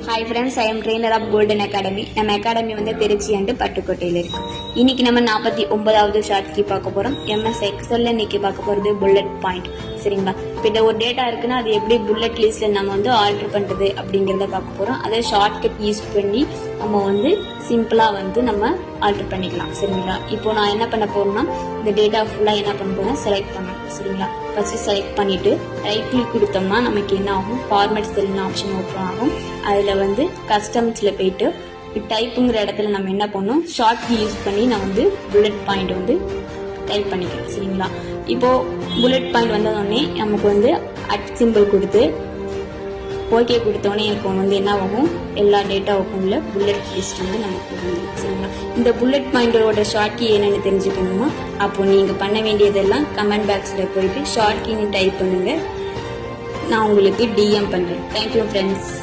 Hi friends, I am trainer of golden academy. நம்ம academy வந்து Trichy and பட்டுக்கோட்டையில் இருக்கு. இன்னைக்கு நம்ம 49வது ஷார்ட் கீ பார்க்க போறோம். MS எக்ஸல்ல இன்னைக்கு பார்க்க போறது புல்லட் பாயிண்ட். சரிங்களா? இப்போ இந்த ஒரு டேட்டா இருக்குன்னா அது எப்படி புல்லட் லிஸ்ட்ல நம்ம வந்து ஆல்டர் பண்றது அப்படிங்கிறத பார்க்க போறோம். அதை ஷார்ட் கட் யூஸ் பண்ணி நம்ம வந்து சிம்பிளா வந்து நம்ம ஆல்டர் பண்ணிக்கலாம். சரிங்களா? இப்போ நான் என்ன பண்ண போறேன்னா இந்த டேட்டா ஃபுல்லா என்ன பண்ண போறேன், செலக்ட் பண்ணணும். சரிங்களா? ஃபர்ஸ்ட் செலக்ட் பண்ணிட்டு ரைட் கிளிக் கொடுத்தோம்னா நமக்கு என்ன ஆகும், ஃபார்மேட் செல்னு ஆப்ஷன் ஓப்பன் ஆகும். அதில் வந்து கஸ்டம்ஸ்ல போயிட்டு டைப்புங்கிற இடத்துல நம்ம என்ன பண்ணணும், ஷார்ட் கீ யூஸ் பண்ணி நான் வந்து புல்லட் பாயிண்ட் வந்து டைப் பண்ணிக்கிறேன். சரிங்களா? இப்போ புல்லட் பாயிண்ட் வந்தோடனே நமக்கு வந்து அட் சிம்பிள் கொடுத்து ஓகே கொடுத்தோடனே எனக்கு வந்து என்ன ஆகும், எல்லா டேட்டாவுக்கும் உள்ள புல்லட் லிஸ்ட் வந்து நமக்கு வந்து. சரிங்களா? இந்த புல்லட் பாயிண்டரோட ஷார்ட் கீ என்னன்னு தெரிஞ்சுக்கணுமா, அப்போ நீங்க பண்ண வேண்டியதெல்லாம் கமெண்ட் பாக்ஸ்ல போயிட்டு ஷார்ட் கீன்னு டைப் பண்ணுங்க. நான் உங்களுக்கு DM பண்றேன். Thank you friends.